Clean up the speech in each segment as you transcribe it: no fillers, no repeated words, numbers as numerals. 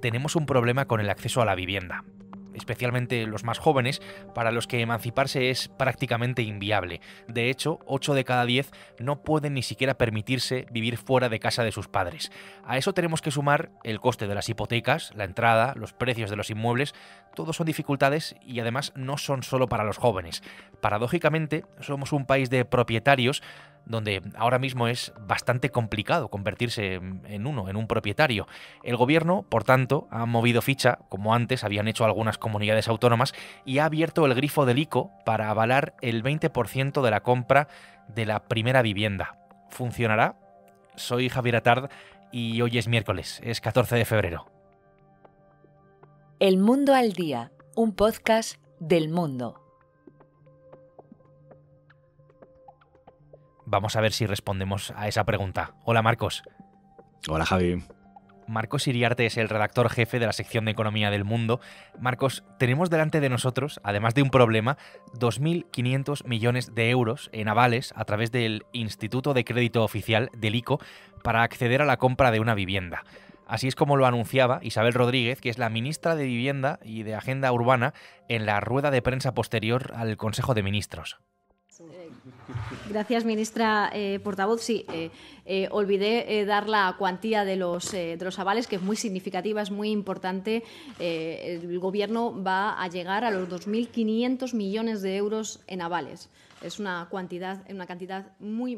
tenemos un problema con el acceso a la vivienda, especialmente los más jóvenes, para los que emanciparse es prácticamente inviable. De hecho, 8 de cada 10 no pueden ni siquiera permitirse vivir fuera de casa de sus padres. A eso tenemos que sumar el coste de las hipotecas, la entrada, los precios de los inmuebles. Todos son dificultades y además no son solo para los jóvenes. Paradójicamente, somos un país de propietarios donde ahora mismo es bastante complicado convertirse en un propietario. El gobierno, por tanto, ha movido ficha, como antes habían hecho algunas comunidades autónomas, y ha abierto el grifo del ICO para avalar el 20% de la compra de la primera vivienda. ¿Funcionará? Soy Javier Atard y hoy es miércoles, es 14 de febrero. El Mundo al Día, un podcast del Mundo. Vamos a ver si respondemos a esa pregunta. Hola, Marcos. Hola, Javi. Marcos Iriarte es el redactor jefe de la sección de Economía del Mundo. Marcos, tenemos delante de nosotros, además de un problema, 2.500 millones de euros en avales a través del Instituto de Crédito Oficial, del ICO, para acceder a la compra de una vivienda. Así es como lo anunciaba Isabel Rodríguez, que es la ministra de Vivienda y de Agenda Urbana, en la rueda de prensa posterior al Consejo de Ministros. Gracias, ministra portavoz. Sí, olvidé dar la cuantía de los avales, que es muy significativa, es muy importante. El Gobierno va a llegar a los 2.500 millones de euros en avales. Es una cantidad muy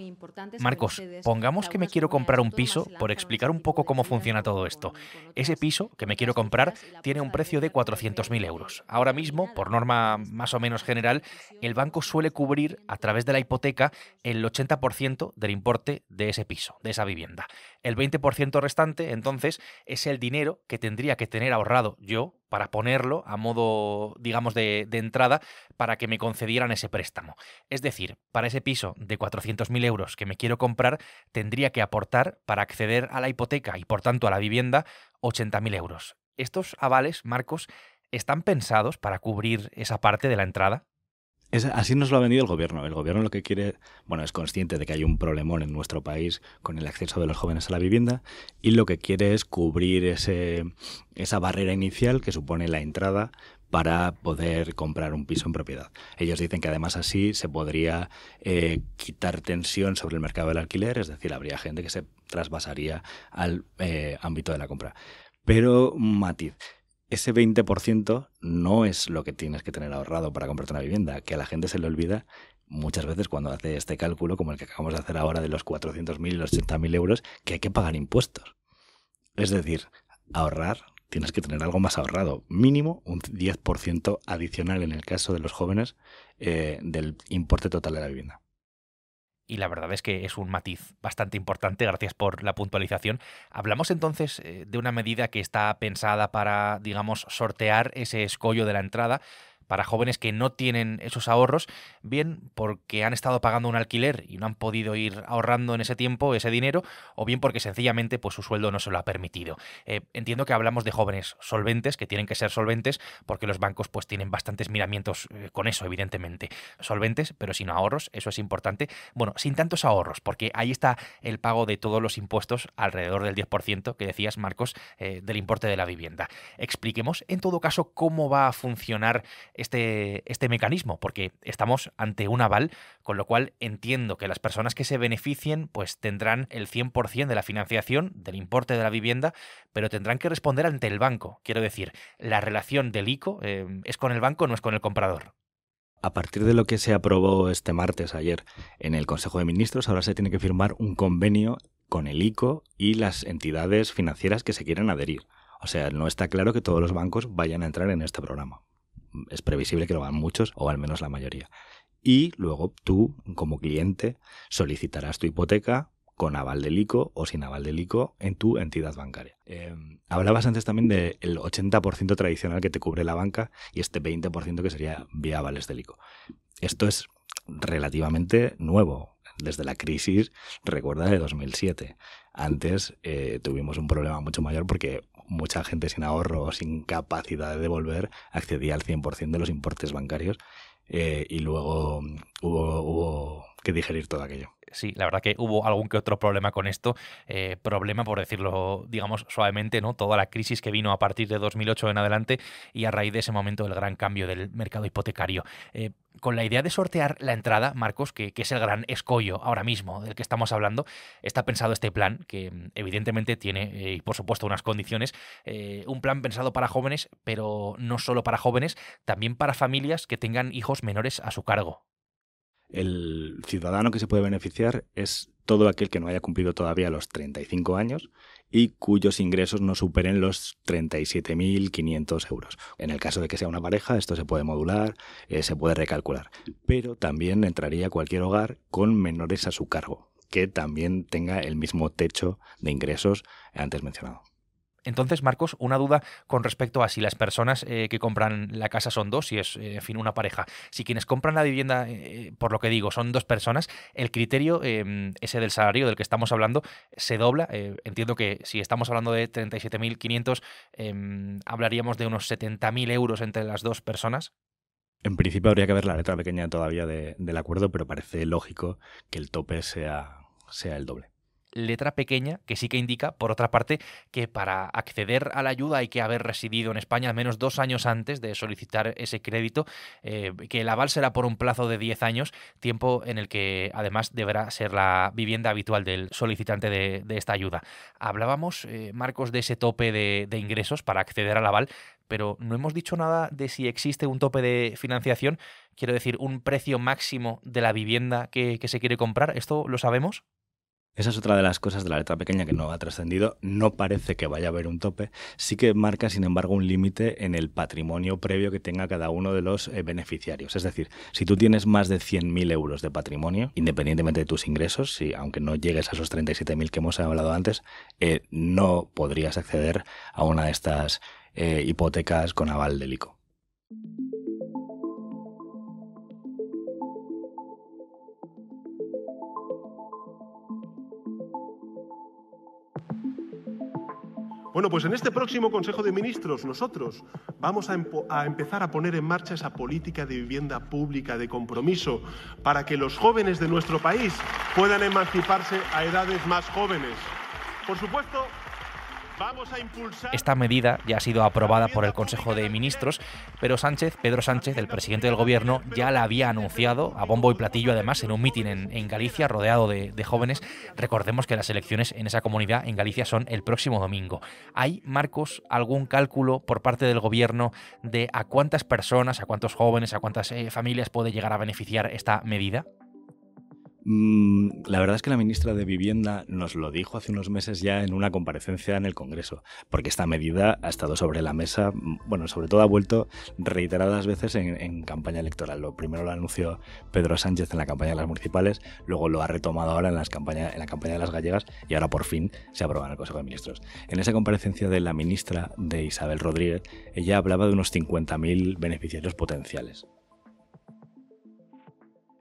importante. Marcos, pongamos que me quiero comprar un piso, por explicar un poco cómo funciona todo esto. Ese piso que me quiero comprar tiene un precio de 400.000 euros. Ahora mismo, por norma más o menos general, el banco suele cubrir a través de la hipoteca el 80% del importe de ese piso, de esa vivienda. El 20% restante, entonces, es el dinero que tendría que tener ahorrado yo para ponerlo a modo, digamos, de entrada para que me concedieran ese préstamo. Es decir, para ese piso de 400.000 euros que me quiero comprar, tendría que aportar para acceder a la hipoteca y, por tanto, a la vivienda, 80.000 euros. ¿Estos avales, Marcos, están pensados para cubrir esa parte de la entrada? Así nos lo ha vendido el Gobierno. El Gobierno lo que quiere, es consciente de que hay un problemón en nuestro país con el acceso de los jóvenes a la vivienda y lo que quiere es cubrir esa barrera inicial que supone la entrada para poder comprar un piso en propiedad. Ellos dicen que además así se podría quitar tensión sobre el mercado del alquiler, es decir, habría gente que se trasvasaría al ámbito de la compra. Pero, matiz, ese 20% no es lo que tienes que tener ahorrado para comprarte una vivienda, que a la gente se le olvida muchas veces cuando hace este cálculo, como el que acabamos de hacer ahora de los 400.000 y los 80.000 euros, que hay que pagar impuestos. Es decir, ahorrar, tienes que tener algo más ahorrado, mínimo un 10% adicional en el caso de los jóvenes del importe total de la vivienda. Y la verdad es que es un matiz bastante importante, gracias por la puntualización. ¿Hablamos entonces de una medida que está pensada para, digamos, sortear ese escollo de la entrada para jóvenes que no tienen esos ahorros, bien porque han estado pagando un alquiler y no han podido ir ahorrando en ese tiempo ese dinero, o bien porque sencillamente pues su sueldo no se lo ha permitido? Entiendo que hablamos de jóvenes solventes, que tienen que ser solventes, porque los bancos pues tienen bastantes miramientos con eso, evidentemente. Solventes, pero sin ahorros, eso es importante. Bueno, sin tantos ahorros, porque ahí está el pago de todos los impuestos, alrededor del 10%, que decías, Marcos, del importe de la vivienda. Expliquemos, en todo caso, cómo va a funcionar este mecanismo, porque estamos ante un aval, con lo cual entiendo que las personas que se beneficien pues tendrán el 100% de la financiación del importe de la vivienda, pero tendrán que responder ante el banco. Quiero decir, la relación del ICO es con el banco, no es con el comprador. A partir de lo que se aprobó este martes, ayer, en el Consejo de Ministros, ahora se tiene que firmar un convenio con el ICO y las entidades financieras que se quieran adherir. O sea, no está claro que todos los bancos vayan a entrar en este programa. Es previsible que lo hagan muchos, o al menos la mayoría. Y luego tú, como cliente, solicitarás tu hipoteca con aval del ICO o sin aval del ICO en tu entidad bancaria. Hablabas antes también del 80% tradicional que te cubre la banca y este 20% que sería vía avales del ICO. Esto es relativamente nuevo. Desde la crisis, recuerda, de 2007. Antes tuvimos un problema mucho mayor porque mucha gente sin ahorro o sin capacidad de devolver accedía al 100% de los importes bancarios y luego hubo que digerir todo aquello. Sí, la verdad que hubo algún que otro problema con esto, problema por decirlo, digamos, suavemente, ¿no? Toda la crisis que vino a partir de 2008 en adelante y a raíz de ese momento el gran cambio del mercado hipotecario. Con la idea de sortear la entrada, Marcos, que es el gran escollo ahora mismo del que estamos hablando, está pensado este plan, que evidentemente tiene, y por supuesto, unas condiciones, un plan pensado para jóvenes, pero no solo para jóvenes, también para familias que tengan hijos menores a su cargo. El ciudadano que se puede beneficiar es todo aquel que no haya cumplido todavía los 35 años y cuyos ingresos no superen los 37.500 euros. En el caso de que sea una pareja, esto se puede modular, se puede recalcular. Pero también entraría cualquier hogar con menores a su cargo, que también tenga el mismo techo de ingresos antes mencionado. Entonces, Marcos, una duda con respecto a si las personas que compran la casa son dos, si es, en fin, una pareja. Si quienes compran la vivienda, por lo que digo, son dos personas, el criterio ese del salario del que estamos hablando se dobla. Entiendo que si estamos hablando de 37.500, hablaríamos de unos 70.000 euros entre las dos personas. En principio habría que ver la letra pequeña todavía del acuerdo, pero parece lógico que el tope sea el doble. Letra pequeña que sí que indica, por otra parte, que para acceder a la ayuda hay que haber residido en España al menos 2 años antes de solicitar ese crédito, que el aval será por un plazo de 10 años, tiempo en el que además deberá ser la vivienda habitual del solicitante de esta ayuda. Hablábamos, Marcos, de ese tope de ingresos para acceder al aval, pero no hemos dicho nada de si existe un tope de financiación, quiero decir, un precio máximo de la vivienda que se quiere comprar. ¿Esto lo sabemos? Esa es otra de las cosas de la letra pequeña que no ha trascendido. No parece que vaya a haber un tope. Sí que marca, sin embargo, un límite en el patrimonio previo que tenga cada uno de los beneficiarios. Es decir, si tú tienes más de 100.000 euros de patrimonio, independientemente de tus ingresos, aunque no llegues a esos 37.000 que hemos hablado antes, no podrías acceder a una de estas hipotecas con aval del ICO. Bueno, pues en este próximo Consejo de Ministros nosotros vamos a empezar a poner en marcha esa política de vivienda pública de compromiso para que los jóvenes de nuestro país puedan emanciparse a edades más jóvenes. Por supuesto, vamos a impulsar... Esta medida ya ha sido aprobada por el Consejo de Ministros, pero Pedro Sánchez, el presidente del Gobierno, ya la había anunciado a bombo y platillo, además, en un mitin en Galicia, rodeado de jóvenes. Recordemos que las elecciones en esa comunidad, en Galicia, son el próximo domingo. ¿Hay, Marcos, algún cálculo por parte del Gobierno de a cuántas personas, a cuántos jóvenes, a cuántas familias puede llegar a beneficiar esta medida? La verdad es que la ministra de Vivienda nos lo dijo hace unos meses ya en una comparecencia en el Congreso, porque esta medida ha estado sobre la mesa, bueno, sobre todo ha vuelto reiteradas veces en campaña electoral. Lo primero lo anunció Pedro Sánchez en la campaña de las municipales, luego lo ha retomado ahora en la campaña de las gallegas y ahora por fin se aprueba en el Consejo de Ministros. En esa comparecencia de la ministra de Isabel Rodríguez, ella hablaba de unos 50.000 beneficiarios potenciales.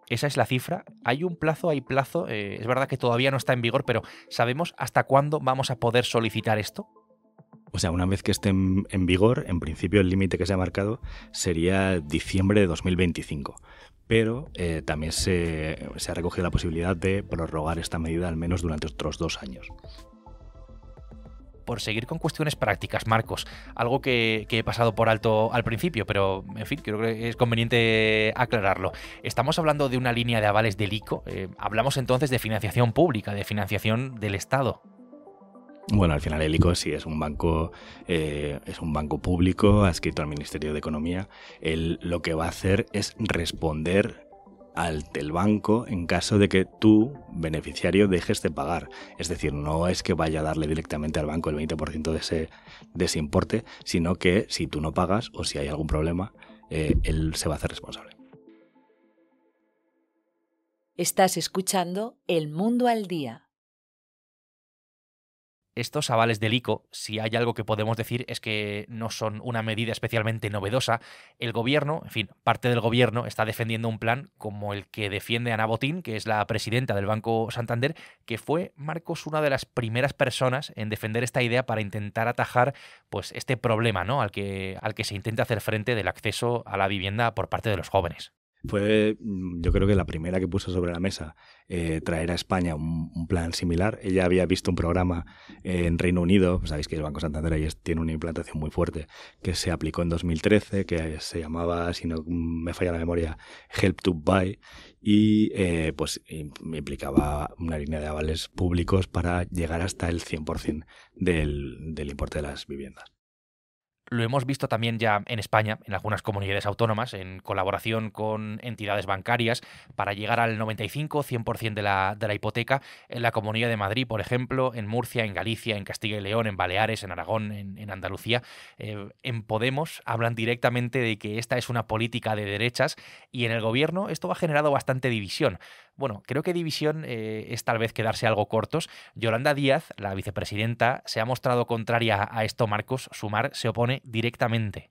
Esa es la cifra. ¿Hay un plazo? ¿Hay plazo? Es verdad que todavía no está en vigor, pero ¿sabemos hasta cuándo vamos a poder solicitar esto? O sea, una vez que esté en vigor, en principio el límite que se ha marcado sería diciembre de 2025. Pero también se ha recogido la posibilidad de prorrogar esta medida al menos durante otros 2 años. Por seguir con cuestiones prácticas, Marcos, algo que he pasado por alto al principio, pero en fin, creo que es conveniente aclararlo. Estamos hablando de una línea de avales del ICO, hablamos entonces de financiación pública, de financiación del Estado. Bueno, al final el ICO sí es un banco público adscrito al Ministerio de Economía. Él lo que va a hacer es responder del banco en caso de que tú, beneficiario, dejes de pagar. Es decir, no es que vaya a darle directamente al banco el 20% de ese importe, sino que si tú no pagas o si hay algún problema, él se va a hacer responsable. Estás escuchando El Mundo al Día. Estos avales del ICO, si hay algo que podemos decir es que no son una medida especialmente novedosa. El gobierno, en fin, parte del gobierno está defendiendo un plan como el que defiende Ana Botín, que es la presidenta del Banco Santander, que fue, Marcos, una de las primeras personas en defender esta idea para intentar atajar pues este problema, ¿no?, al que se intenta hacer frente del acceso a la vivienda por parte de los jóvenes. Fue, yo creo que la primera que puso sobre la mesa traer a España un plan similar. Ella había visto un programa en Reino Unido, sabéis que el Banco Santander ahí tiene una implantación muy fuerte, que se aplicó en 2013, que se llamaba, si no me falla la memoria, Help to Buy, y pues implicaba una línea de avales públicos para llegar hasta el 100% del importe de las viviendas. Lo hemos visto también ya en España, en algunas comunidades autónomas, en colaboración con entidades bancarias, para llegar al 95-100% de la hipoteca. En la Comunidad de Madrid, por ejemplo, en Murcia, en Galicia, en Castilla y León, en Baleares, en Aragón, en Andalucía. En Podemos hablan directamente de que esta es una política de derechas y en el gobierno esto ha generado bastante división. Bueno, creo que división es tal vez quedarse algo cortos. Yolanda Díaz, la vicepresidenta, se ha mostrado contraria a esto, Marcos. Sumar se opone directamente.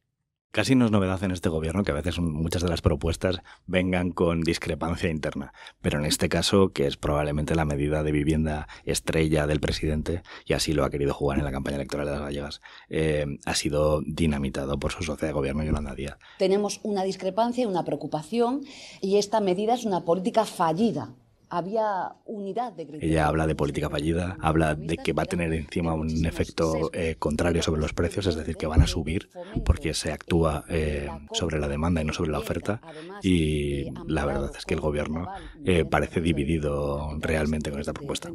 Casi no es novedad en este gobierno que a veces muchas de las propuestas vengan con discrepancia interna, pero en este caso, que es probablemente la medida de vivienda estrella del presidente, y así lo ha querido jugar en la campaña electoral de las gallegas, ha sido dinamitado por su socia de gobierno, Yolanda Díaz. Tenemos una discrepancia y una preocupación, y esta medida es una política fallida. Había unidad de criterio. Ella habla de política fallida, habla de que va a tener encima un efecto contrario sobre los precios, es decir, que van a subir porque se actúa sobre la demanda y no sobre la oferta, y la verdad es que el gobierno parece dividido realmente con esta propuesta.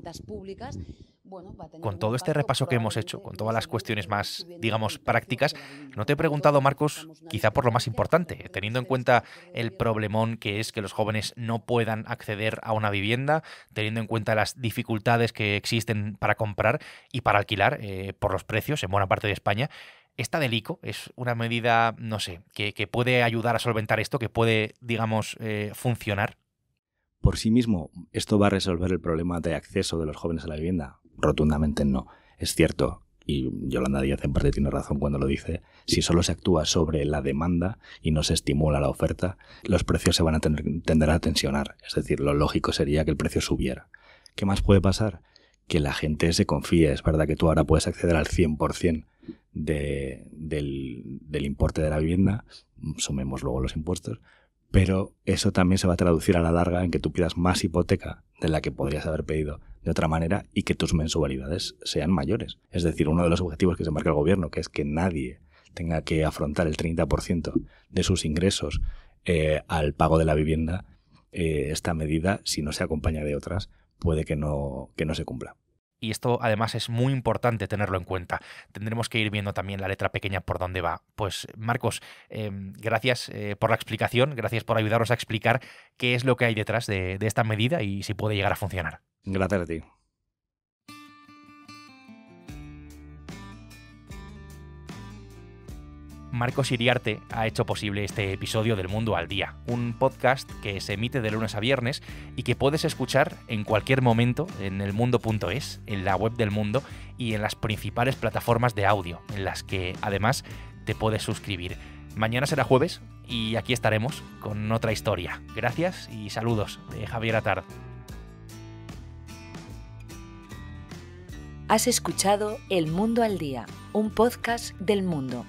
Con todo este repaso que hemos hecho, con todas las cuestiones más, digamos, prácticas, no te he preguntado, Marcos, quizá por lo más importante, teniendo en cuenta el problemón que es que los jóvenes no puedan acceder a una vivienda, teniendo en cuenta las dificultades que existen para comprar y para alquilar por los precios en buena parte de España. ¿Esta del ICO es una medida, no sé, que puede ayudar a solventar esto, que puede, digamos, funcionar? Por sí mismo, ¿esto va a resolver el problema de acceso de los jóvenes a la vivienda? Rotundamente no. Es cierto, y Yolanda Díaz en parte tiene razón cuando lo dice, si solo se actúa sobre la demanda y no se estimula la oferta, los precios se van a tender a tensionar. Es decir, lo lógico sería que el precio subiera. ¿Qué más puede pasar? Que la gente se confíe. Es verdad que tú ahora puedes acceder al 100% del importe de la vivienda, sumemos luego los impuestos, pero eso también se va a traducir a la larga en que tú pidas más hipoteca de la que podrías haber pedido de otra manera y que tus mensualidades sean mayores. Es decir, uno de los objetivos que se marca el gobierno, que es que nadie tenga que afrontar el 30% de sus ingresos al pago de la vivienda, esta medida, si no se acompaña de otras, puede que no se cumpla. Y esto además es muy importante tenerlo en cuenta. Tendremos que ir viendo también la letra pequeña por dónde va. Pues Marcos, gracias por la explicación, gracias por ayudarnos a explicar qué es lo que hay detrás de esta medida y si puede llegar a funcionar. Gracias a ti. Marcos Iriarte ha hecho posible este episodio del Mundo al Día, un podcast que se emite de lunes a viernes y que puedes escuchar en cualquier momento en elmundo.es, en la web del Mundo y en las principales plataformas de audio, en las que además te puedes suscribir. Mañana será jueves y aquí estaremos con otra historia. Gracias y saludos de Javier Atard. Has escuchado El Mundo al Día, un podcast del Mundo.